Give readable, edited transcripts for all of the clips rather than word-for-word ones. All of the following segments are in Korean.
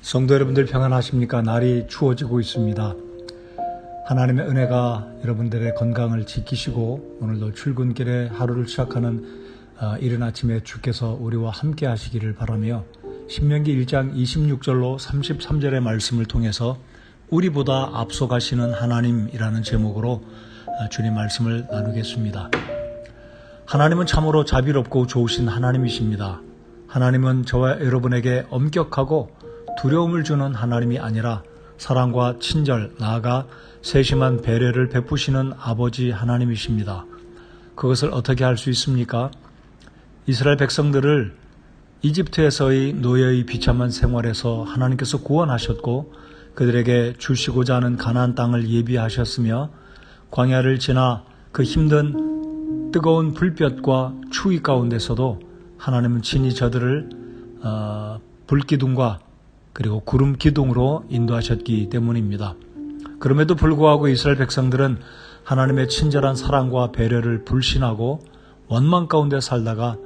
성도 여러분들 평안하십니까? 날이 추워지고 있습니다. 하나님의 은혜가 여러분들의 건강을 지키시고 오늘도 출근길에 하루를 시작하는 이른 아침에 주께서 우리와 함께 하시기를 바라며 신명기 1장 26절로 33절의 말씀을 통해서 우리보다 앞서가시는 하나님이라는 제목으로 주님 말씀을 나누겠습니다. 하나님은 참으로 자비롭고 좋으신 하나님이십니다. 하나님은 저와 여러분에게 엄격하고 두려움을 주는 하나님이 아니라 사랑과 친절, 나아가 세심한 배려를 베푸시는 아버지 하나님이십니다. 그것을 어떻게 할 수 있습니까? 이스라엘 백성들을 이집트에서의 노예의 비참한 생활에서 하나님께서 구원하셨고 그들에게 주시고자 하는 가나안 땅을 예비하셨으며 광야를 지나 그 힘든 뜨거운 불볕과 추위 가운데서도 하나님은 친히 저들을 불기둥과 그리고 구름 기둥으로 인도하셨기 때문입니다. 그럼에도 불구하고 이스라엘 백성들은 하나님의 친절한 사랑과 배려를 불신하고 원망 가운데 살다가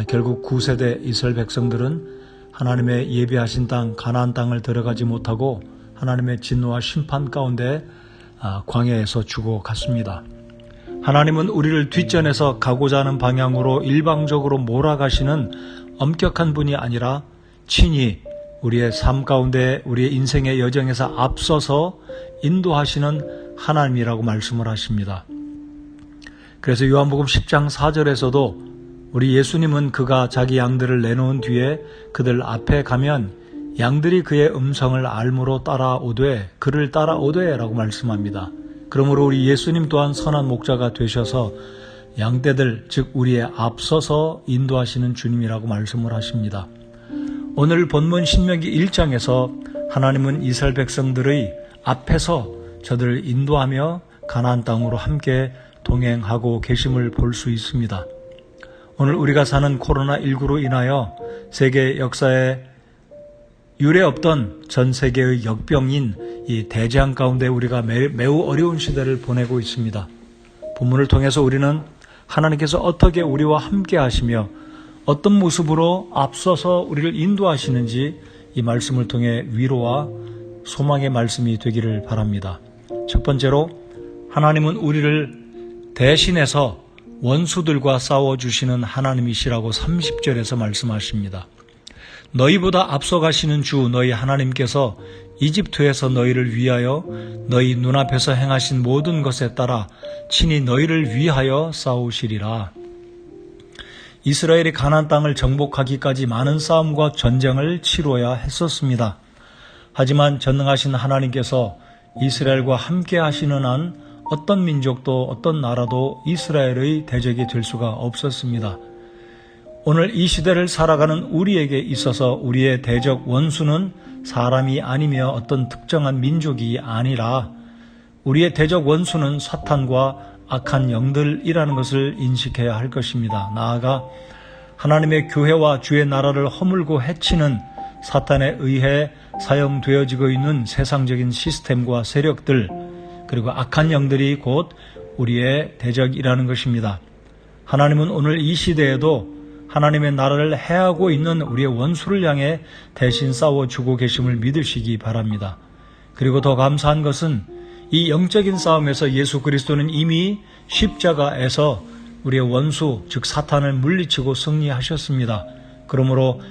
결국 9세대 이스라엘 백성들은 하나님의 예비하신 땅 가나안 땅을 들어가지 못하고 하나님의 진노와 심판 가운데 광야에서 죽어갔습니다. 하나님은 우리를 뒷전에서 가고자 하는 방향으로 일방적으로 몰아가시는 엄격한 분이 아니라 친히 우리의 삶 가운데 우리의 인생의 여정에서 앞서서 인도하시는 하나님이라고 말씀을 하십니다. 그래서 요한복음 10장 4절에서도 우리 예수님은 그가 자기 양들을 내놓은 뒤에 그들 앞에 가면 양들이 그의 음성을 알므로 따라오되 그를 따라오되 라고 말씀합니다. 그러므로 우리 예수님 또한 선한 목자가 되셔서 양떼들 즉 우리의 앞서서 인도하시는 주님이라고 말씀을 하십니다. 오늘 본문 신명기 1장에서 하나님은 이스라엘 백성들의 앞에서 저들을 인도하며 가나안 땅으로 함께 동행하고 계심을 볼 수 있습니다. 오늘 우리가 사는 코로나19로 인하여 세계 역사에 유례 없던 전 세계의 역병인 이 대재앙 가운데 우리가 매우 어려운 시대를 보내고 있습니다. 본문을 통해서 우리는 하나님께서 어떻게 우리와 함께 하시며 어떤 모습으로 앞서서 우리를 인도하시는지 이 말씀을 통해 위로와 소망의 말씀이 되기를 바랍니다. 첫 번째로 하나님은 우리를 대신해서 원수들과 싸워주시는 하나님이시라고 30절에서 말씀하십니다. 너희보다 앞서가시는 주 너희 하나님께서 이집트에서 너희를 위하여 너희 눈앞에서 행하신 모든 것에 따라 친히 너희를 위하여 싸우시리라. 이스라엘이 가나안 땅을 정복하기까지 많은 싸움과 전쟁을 치루어야 했었습니다. 하지만 전능하신 하나님께서 이스라엘과 함께 하시는 한 어떤 민족도 어떤 나라도 이스라엘의 대적이 될 수가 없었습니다. 오늘 이 시대를 살아가는 우리에게 있어서 우리의 대적 원수는 사람이 아니며 어떤 특정한 민족이 아니라 우리의 대적 원수는 사탄과 악한 영들이라는 것을 인식해야 할 것입니다. 나아가 하나님의 교회와 주의 나라를 허물고 해치는 사탄에 의해 사용되어지고 있는 세상적인 시스템과 세력들 그리고 악한 영들이 곧 우리의 대적이라는 것입니다. 하나님은 오늘 이 시대에도 하나님의 나라를 해하고 있는 우리의 원수를 향해 대신 싸워주고 계심을 믿으시기 바랍니다. 그리고 더 감사한 것은 이 영적인 싸움에서 예수 그리스도는 이미 십자가에서 우리의 원수 즉 사탄을 물리치고 승리하셨습니다. 그러므로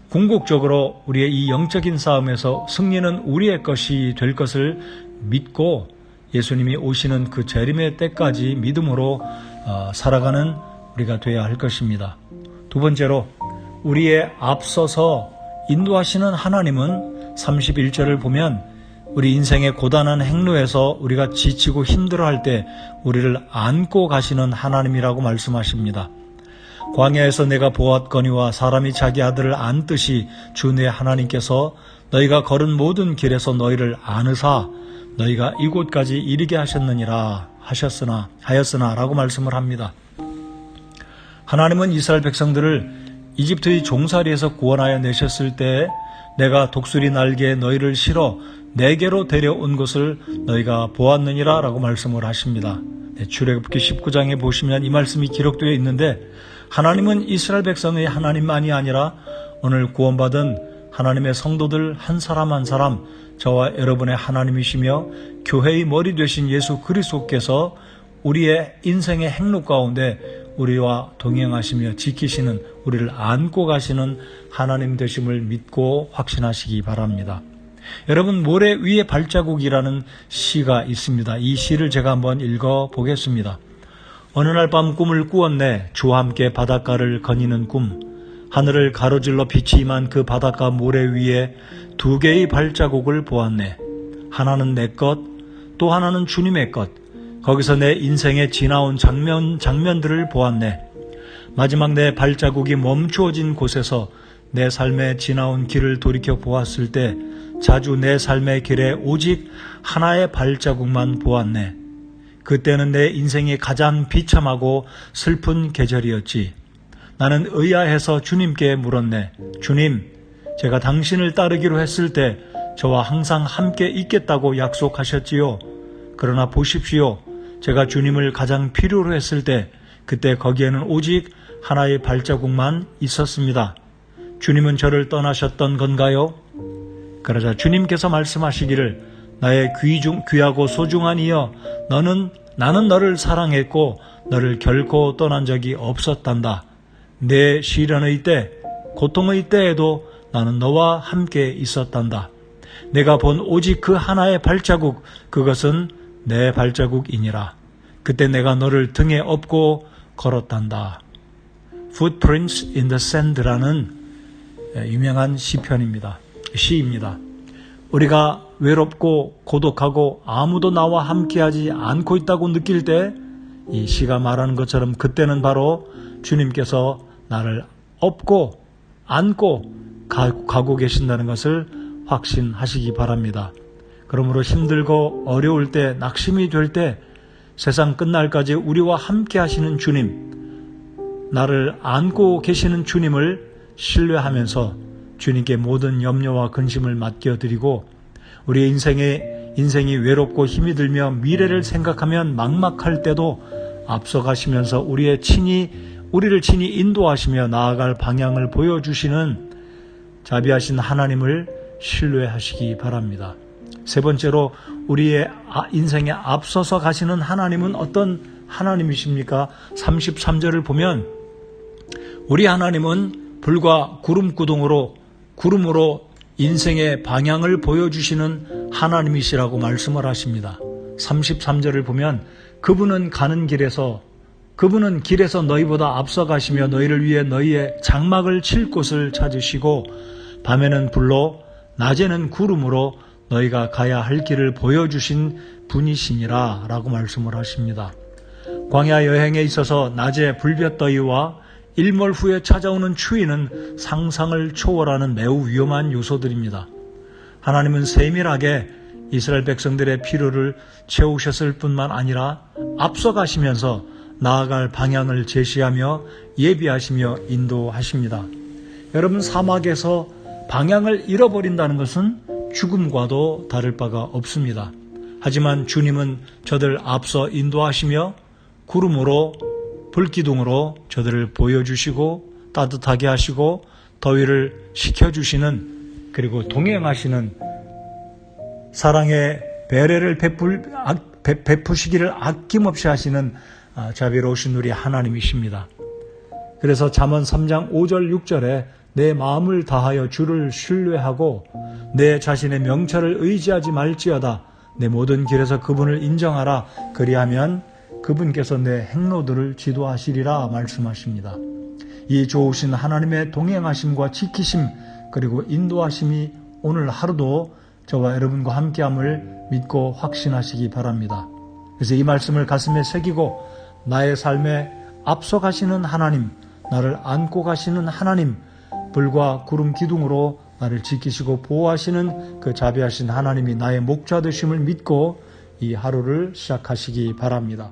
궁극적으로 우리의 이 영적인 싸움에서 승리는 우리의 것이 될 것을 믿고 예수님이 오시는 그 재림의 때까지 믿음으로 살아가는 우리가 되어야 할 것입니다. 두 번째로 우리의 앞서서 인도하시는 하나님은 31절을 보면 우리 인생의 고단한 행로에서 우리가 지치고 힘들어할 때 우리를 안고 가시는 하나님이라고 말씀하십니다. 광야에서 내가 보았거니와 사람이 자기 아들을 안듯이 주 내 하나님께서 너희가 걸은 모든 길에서 너희를 안으사 너희가 이곳까지 이르게 하였으나 라고 말씀을 합니다. 하나님은 이스라엘 백성들을 이집트의 종살이에서 구원하여 내셨을 때 내가 독수리 날개에 너희를 실어 내게로 데려온 것을 너희가 보았느니라 라고 말씀을 하십니다. 출애굽기 19장에 보시면 이 말씀이 기록되어 있는데 하나님은 이스라엘 백성의 하나님만이 아니라 오늘 구원받은 하나님의 성도들 한 사람 한 사람, 저와 여러분의 하나님이시며 교회의 머리 되신 예수 그리스도께서 우리의 인생의 행로 가운데 우리와 동행하시며 지키시는, 우리를 안고 가시는 하나님 되심을 믿고 확신하시기 바랍니다. 여러분, 모래 위에 발자국이라는 시가 있습니다. 이 시를 제가 한번 읽어보겠습니다. 어느 날 밤 꿈을 꾸었네. 주와 함께 바닷가를 거니는 꿈. 하늘을 가로질러 빛이 임한 그 바닷가 모래 위에 두 개의 발자국을 보았네. 하나는 내 것, 또 하나는 주님의 것. 거기서 내 인생에 지나온 장면들을 보았네. 마지막 내 발자국이 멈추어진 곳에서 내 삶에 지나온 길을 돌이켜 보았을 때 자주 내 삶의 길에 오직 하나의 발자국만 보았네. 그때는 내 인생이 가장 비참하고 슬픈 계절이었지. 나는 의아해서 주님께 물었네. 주님, 제가 당신을 따르기로 했을 때 저와 항상 함께 있겠다고 약속하셨지요. 그러나 보십시오. 제가 주님을 가장 필요로 했을 때 그때 거기에는 오직 하나의 발자국만 있었습니다. 주님은 저를 떠나셨던 건가요? 그러자 주님께서 말씀하시기를, 나의 귀하고 소중한 이여, 나는 너를 사랑했고 너를 결코 떠난 적이 없었단다. 내 시련의 때, 고통의 때에도 나는 너와 함께 있었단다. 내가 본 오직 그 하나의 발자국, 그것은 내 발자국이니라. 그때 내가 너를 등에 업고 걸었단다. Footprints in the Sand라는 유명한 시입니다. 우리가 외롭고 고독하고 아무도 나와 함께하지 않고 있다고 느낄 때 이 시가 말하는 것처럼 그때는 바로 주님께서 나를 업고 안고 가고 계신다는 것을 확신하시기 바랍니다. 그러므로 힘들고 어려울 때, 낙심이 될 때, 세상 끝날까지 우리와 함께 하시는 주님, 나를 안고 계시는 주님을 신뢰하면서 주님께 모든 염려와 근심을 맡겨드리고, 우리의 인생이 외롭고 힘이 들며 미래를 생각하면 막막할 때도 앞서가시면서 우리를 친히 인도하시며 나아갈 방향을 보여주시는 자비하신 하나님을 신뢰하시기 바랍니다. 세 번째로, 우리의 인생에 앞서서 가시는 하나님은 어떤 하나님이십니까? 33절을 보면 우리 하나님은 불과 구름으로 인생의 방향을 보여주시는 하나님이시라고 말씀을 하십니다. 33절을 보면 그분은 길에서 너희보다 앞서가시며 너희를 위해 너희의 장막을 칠 곳을 찾으시고 밤에는 불로 낮에는 구름으로 너희가 가야 할 길을 보여주신 분이시니라 라고 말씀을 하십니다. 광야 여행에 있어서 낮에 불볕더위와 일몰 후에 찾아오는 추위는 상상을 초월하는 매우 위험한 요소들입니다. 하나님은 세밀하게 이스라엘 백성들의 필요를 채우셨을 뿐만 아니라 앞서가시면서 나아갈 방향을 제시하며 예비하시며 인도하십니다. 여러분, 사막에서 방향을 잃어버린다는 것은 죽음과도 다를 바가 없습니다. 하지만 주님은 저들 앞서 인도하시며 구름으로 불기둥으로 저들을 보여주시고 따뜻하게 하시고 더위를 식혀주시는, 그리고 동행하시는, 사랑의 배려를 베푸시기를 아낌없이 하시는 자비로우신 우리 하나님이십니다. 그래서 잠언 3장 5절 6절에 내 마음을 다하여 주를 신뢰하고 내 자신의 명철을 의지하지 말지어다. 내 모든 길에서 그분을 인정하라. 그리하면 그분께서 내 행로들을 지도하시리라 말씀하십니다. 이 좋으신 하나님의 동행하심과 지키심 그리고 인도하심이 오늘 하루도 저와 여러분과 함께함을 믿고 확신하시기 바랍니다. 그래서 이 말씀을 가슴에 새기고 나의 삶에 앞서가시는 하나님, 나를 안고 가시는 하나님, 불과 구름 기둥으로 나를 지키시고 보호하시는 그 자비하신 하나님이 나의 목자 되심을 믿고 이 하루를 시작하시기 바랍니다.